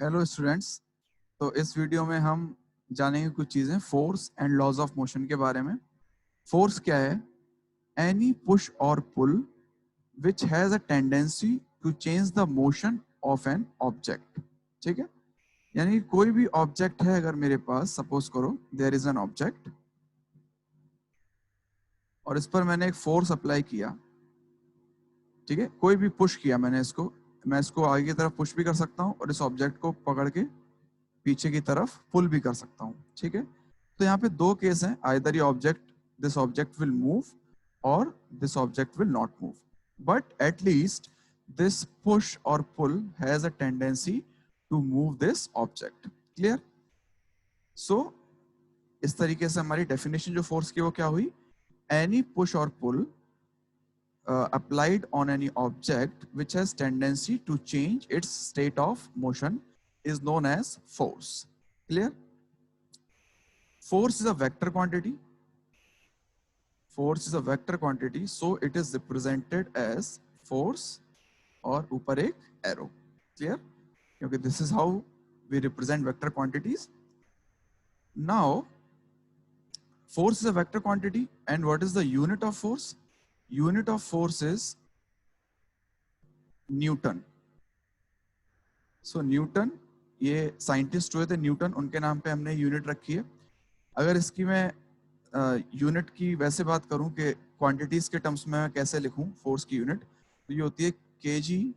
Hello students. तो इस video में हम जानेंगे कुछ चीजें force and laws of motion के बारे में। फोर्स क्या है? एनी पुश और pull which has a tendency to change the motion of an object. ठीक है, यानी कोई भी ऑब्जेक्ट है, अगर मेरे पास सपोज करो देयर इज एन ऑब्जेक्ट और इस पर मैंने एक फोर्स अप्लाई किया। ठीक है, कोई भी पुश किया मैंने इसको, मैं इसको आगे की तरफ पुश भी कर सकता हूँ और इस ऑब्जेक्ट को पकड़ के पीछे की तरफ पुल भी कर सकता हूँ। ठीक है, तो यहाँ पे दो केस हैं, आइदर ये object this object will move और this object will not move, but at least this push और pull has a tendency to move this object. Clear? So इस तरीके से हमारी डेफिनेशन जो फोर्स की वो क्या हुई? एनी पुश और पुल applied on any object which has tendency to change its state of motion is known as force. Clear? Force is a vector quantity. Force is a vector quantity, so it is represented as force और ऊपर एक arrow. Clear? Okay, this is how we represent vector quantities. Now, force is a vector quantity, and what is the unit of force? Unit of force is Newton. So Newton, ये scientist हुए थे Newton, उनके नाम पे हमने unit रखी है। अगर इसकी मैं यूनिट की वैसे बात करूं कि क्वांटिटीज के टर्म्स में मैं कैसे लिखूं फोर्स की यूनिट, तो ये होती है KG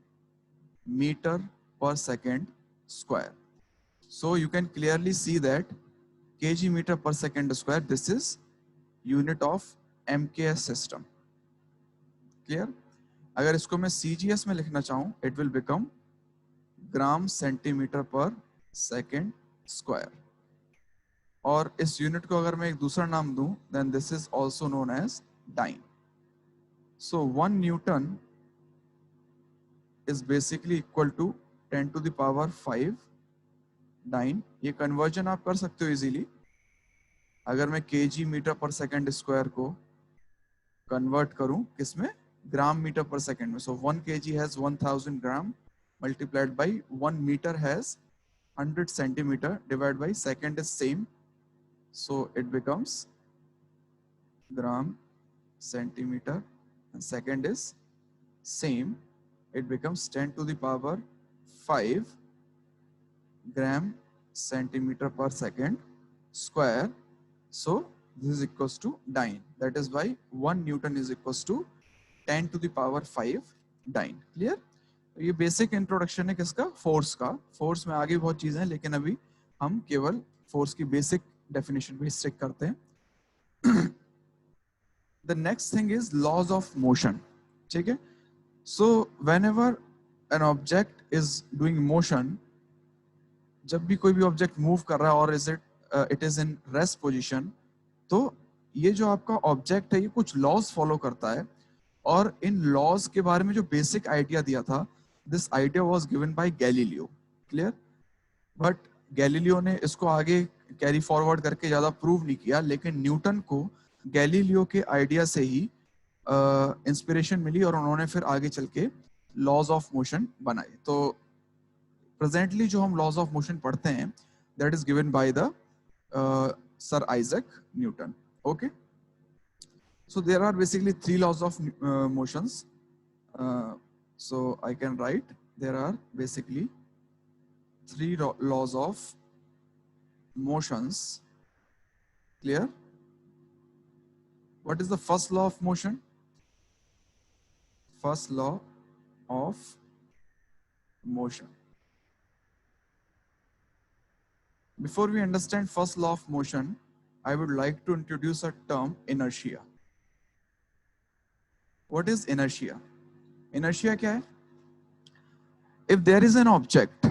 metre per second square. So you can clearly see that KG metre per second square, this is unit of MKS system. Clear? अगर इसको मैं सीजीएस में लिखना चाहूं, it will become gram centimetre per second square. और इस unit को अगर मैं एक दूसरा नाम दूं, then this is also known as dyne. So 1 newton is basically equal to 10 to the power 5 dyne. ये कन्वर्जन आप कर सकते हो इजीली। अगर मैं KG metre per second square को कन्वर्ट करूं किसमें? ग्राम मीटर पर सेकेंड में। So 1 KG has 1000 gram multiplied by 1 meter has 100 centimeter divided by second is same, so it becomes gram centimeter and second is same, it becomes 10 to the power 5 gram centimeter per second square. So this is equals to dyne. That is why 1 Newton is equals to 10 to the power 5 dyne. Clear? ये basic introduction है किसका? Force का। Force में आगे बहुत चीजें हैं, लेकिन अभी हम केवल फोर्स की बेसिक डेफिनेशन पे स्टिक करते हैं। The next thing is laws of motion. ठीक है, so whenever an object is doing motion, जब भी कोई भी ऑब्जेक्ट मूव कर रहा है और it is in rest position, तो ये जो आपका ऑब्जेक्ट है ये कुछ लॉज फॉलो करता है। और इन लॉज के बारे में जो बेसिक आइडिया दिया था, this idea was given by Galileo. Clear? But Galileo ने इसको आगे कैरी फॉरवर्ड करके ज्यादा प्रूव नहीं किया, लेकिन न्यूटन को गैलीलियो के आइडिया से ही इंस्पिरेशन मिली और उन्होंने फिर आगे चल के लॉज ऑफ मोशन बनाए। तो प्रेजेंटली जो हम लॉज ऑफ मोशन पढ़ते हैं, that is given by the sir Isaac Newton. Okay, so there are basically 3 laws of motions. So I can write there are basically 3 laws of motions. Clear? What is the first law of motion? First law of motion. Before we understand first law of motion, I would like to introduce a term, inertia. What is inertia? Inertia क्या है? If there is an object,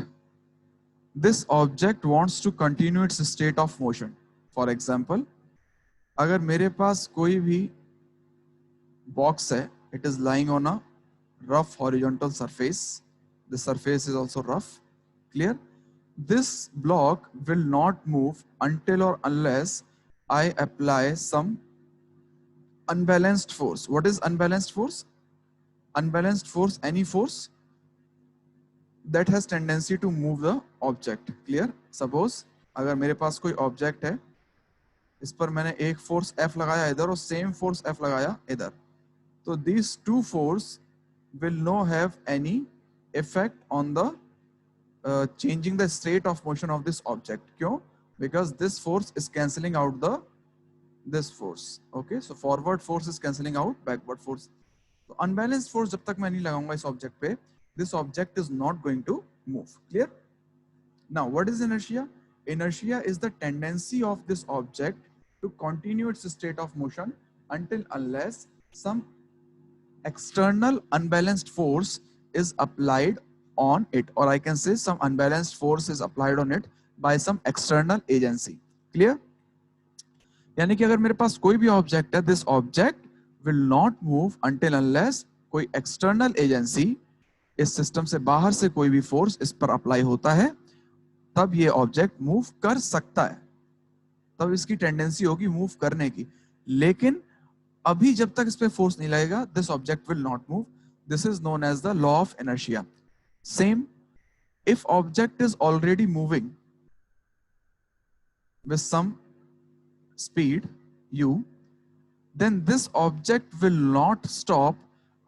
this object wants to continue its state of motion. For example, अगर मेरे पास कोई भी box है, it is lying on a rough horizontal surface. The surface is also rough. Clear? This block will not move until or unless I apply some unbalanced force. What is unbalanced force? Unbalanced force, any force that has tendency to move the object. Clear? Suppose अगर मेरे पास कोई object है, इस पर मैंने एक force F लगाया इधर और सेम फोर्स F लगाया इधर, तो these two force will not have any effect on the changing the state of motion of this object. क्यों? Because this force is cancelling out the this force. Okay, so forward force is cancelling out backward force. तो unbalanced force जब तक मैं नहीं लगाऊंगा इस object पे, this object is not going to move. Clear? Now, what is inertia? Inertia is the tendency of this object to continue its state of motion until unless some external unbalanced force is applied on it, or I can say some unbalanced force is applied on it by some external agency. Clear? यानी कि अगर मेरे पास कोई भी object है, this object will not move until unless कोई external agency, इस system से बाहर से कोई भी फोर्स इस पर अप्लाई होता है, तब ये ऑब्जेक्ट मूव कर सकता है, तब इसकी टेंडेंसी होगी मूव करने की. लेकिन अभी जब तक इस पे फोर्स नहीं लगेगा, this object will not move. This is known as the law of inertia. Same, if object is already moving with some speed u, then this object will not stop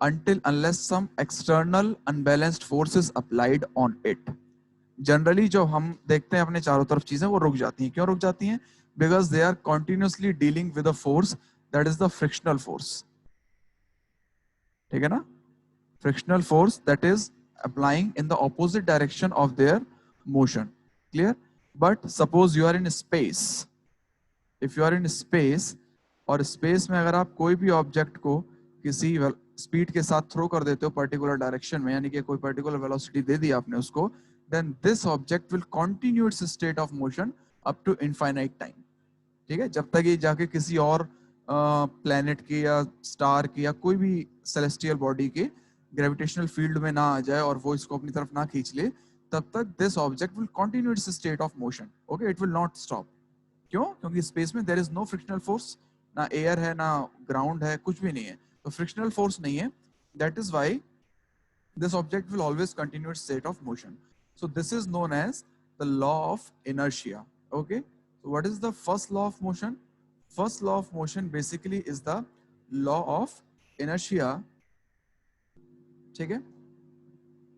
until unless some external unbalanced force is applied on it. Generally जो हम देखते हैं अपने चारों तरफ चीजें वो रुक जाती हैं. क्यों रुक जाती हैं? Because they are continuously dealing with a force that is the frictional force. ठीक है ना? Frictional force that is applying in the opposite direction of their motion. Clear? But suppose you are in space. If you are in space, और space में अगर आप कोई भी object को किसी स्पीड के साथ थ्रो कर देते हो पर्टिकुलर डायरेक्शन में, यानी कि कोई पर्टिकुलर वेलोसिटी दे दी आपने उसको, then this object will continue its state of motion up to infinite time. ठीक है? जब तक ये जाके किसी और प्लेनेट की या स्टार की या कोई भी सेलेस्टियल बॉडी के ग्रेविटेशनल फील्ड में ना आ जाए और वो इसको अपनी तरफ ना खींच ले, तब तक this object will continue its state of motion. Okay, it will not stop. क्यों? क्योंकि स्पेस में there is no frictional force, ना एयर है ना ग्राउंड है, कुछ भी नहीं है, तो फ्रिक्शनल फोर्स नहीं है. That is why this object will always continue its state of motion. So this is known as the law of inertia. Okay, so what is the first law of motion? First law of motion basically is the law of inertia. ठीक है?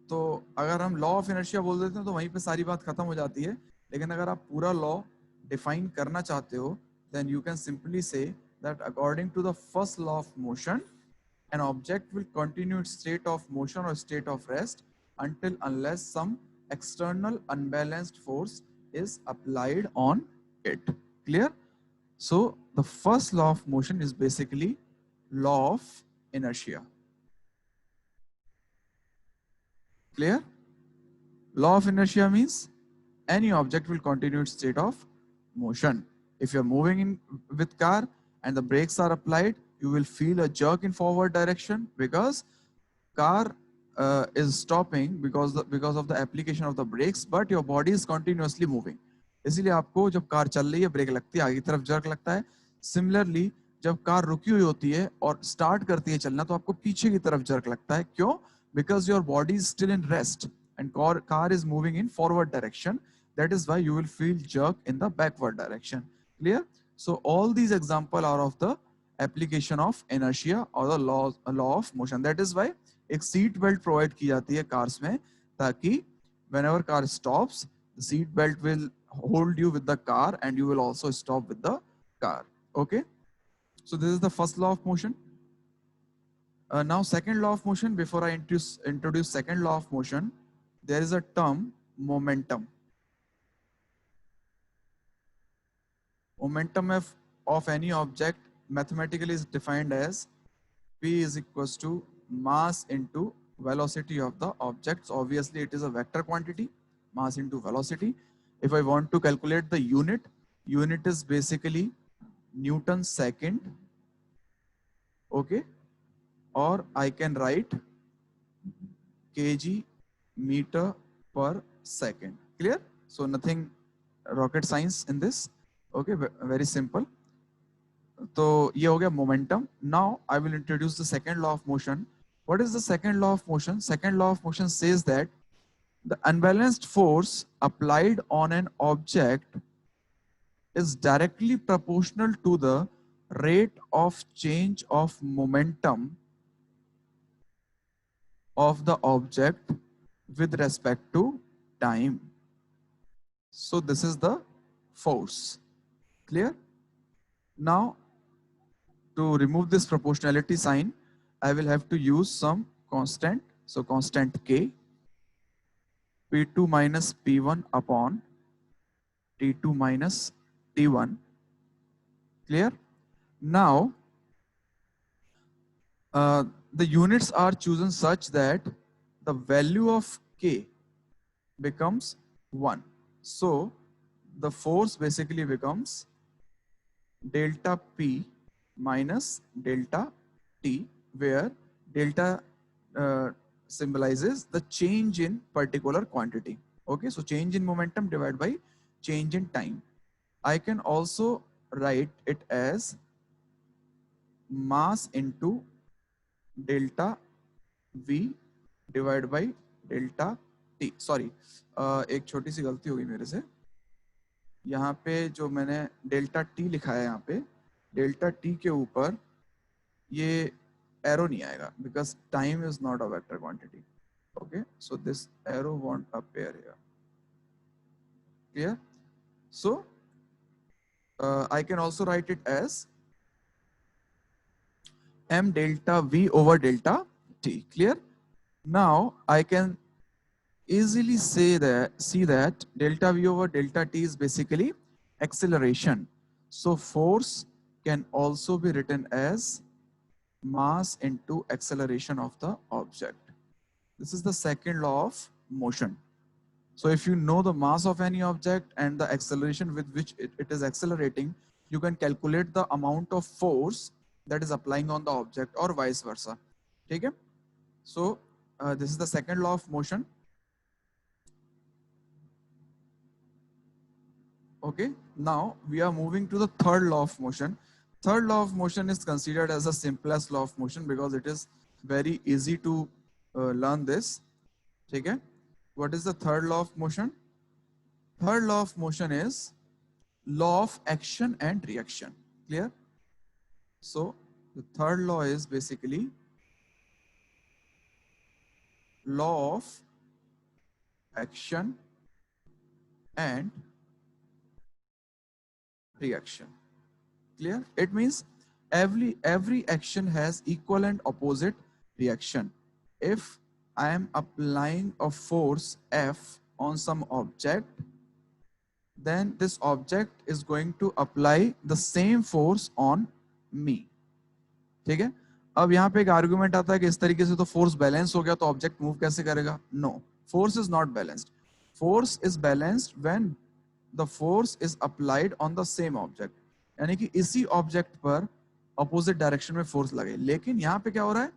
तो अगर हम law of inertia बोल देते हैं तो वहीं पे सारी बात खत्म हो जाती है. लेकिन अगर आप पूरा लॉ डिफाइन करना चाहते हो, then you can simply say that according to the first law of motion, an object will continue its state of motion or state of rest until unless some external unbalanced force is applied on it. Clear? So the first law of motion is basically law of inertia. Clear? Law of inertia means any object will continue its state of motion. If you're moving in with car and the brakes are applied, you will feel a jerk in forward direction because car is stopping because of the application of the brakes, but your body is continuously moving. इसीलिए आपको जब car चल रही है break लगती है, आगे की तरफ जर्क लगता है. सिमिलरली जब कार रुकी हुई होती है और स्टार्ट करती है चलना, तो आपको पीछे की तरफ जर्क लगता है. क्यों? Because your body is still in rest and car is moving in forward direction. That is why you will feel jerk in the backward direction. Clear? So all these examples are of the application of inertia or the law of motion. That is why एक seat belt provide की जाती है cars में, ताकि whenever car stops, the seat belt will hold you with the car and you will also stop with the car. Okay? So this is the first law of motion. Now second law of motion. Before I introduce second law of motion, there is a term momentum. Momentum of any object mathematically is defined as P is equals to mass into velocity of the objects. Obviously it is a vector quantity, mass into velocity. If I want to calculate the unit is basically Newton second. Okay, or I can write kg meter per second. Clear? So nothing rocket science in this. Okay, very simple. तो ये हो गया momentum. Now I will introduce the second law of motion. What is the second law of motion? Second law of motion says that The unbalanced force applied on an object is directly proportional to the rate of change of momentum of the object with respect to time. So this is the force. Clear? Now, to remove this proportionality sign, I will have to use some constant. So constant K, P2 minus P1 upon T2 minus T1. Clear? Now, the units are chosen such that the value of K becomes 1. So the force basically becomes delta P minus delta T, where delta symbolizes the change in particular quantity. Okay, so change in momentum divided by change in time. I can also write it as mass into delta V divided by delta T. Sorry, एक छोटी सी गलती हो गई मेरे से. यहाँ पे जो मैंने डेल्टा टी लिखा है, यहाँ पे डेल्टा टी के ऊपर ये एरो नहीं आएगा because time is not a vector quantity. Okay, so this arrow won't appear here. Clear? So I can also write it as m delta v over delta t. Clear? Now I can easily see that delta v over delta t is basically acceleration. So force can also be written as mass into acceleration of the object. This is the second law of motion. So if you know the mass of any object and the acceleration with which it is accelerating, you can calculate the amount of force that is applying on the object or vice versa. Okay? So this is the second law of motion. Okay, now we are moving to the third law of motion. Third law of motion is considered as the simplest law of motion because it is very easy to learn this. Okay, what is the third law of motion? Third law of motion is law of action and reaction. Clear? So the third law is basically law of action and reaction. Clear? It means every action has equal and opposite reaction. If I am applying a force F on some object, then this object is going to apply the same force on me. ठीक है? अब यहाँ पे एक argument आता है कि इस तरीके से तो फोर्स बैलेंस हो गया तो ऑब्जेक्ट मूव कैसे करेगा? No, force is not balanced. Force is balanced when the force is applied on the same object. यानी कि इसी ऑब्जेक्ट पर अपोजिट डायरेक्शन में फोर्स लगे. लेकिन यहाँ पे क्या हो रहा है?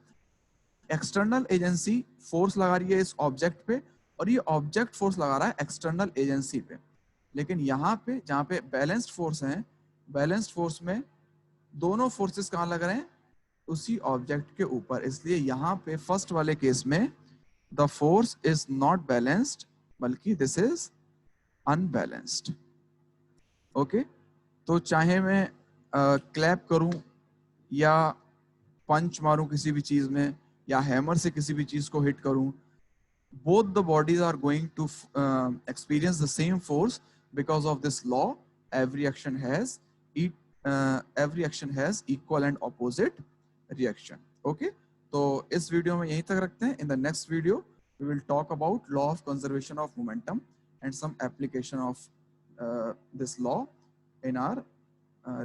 एक्सटर्नल एजेंसी फोर्स लगा रही है इस ऑब्जेक्ट पे और ये ऑब्जेक्ट फोर्स लगा रहा है एक्सटर्नल एजेंसी पे. लेकिन यहाँ पे जहाँ पे बैलेंस्ड फोर्स है, बैलेंस्ड फोर्स में दोनों फोर्सेस कहाँ लग रहे हैं? उसी ऑब्जेक्ट के ऊपर. इसलिए यहाँ पे फर्स्ट वाले केस में the force is not balanced बल्कि दिस इज अनबैलेंस्ड. ओके, तो चाहे मैं क्लैप करूं या पंच मारूं किसी भी चीज में या हैमर से किसी भी चीज को हिट करूं, both the bodies are going to experience the same force because of this law. Every action has equal and opposite reaction. Okay, तो इस वीडियो में यहीं तक रखते हैं. In the next video we will talk about law of conservation of momentum and some application of this law in our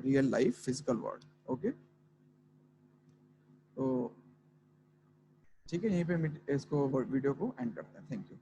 real life physical world. Okay, तो ठीक है, यहीं पे इसको वीडियो को एंड करते हैं. Thank you.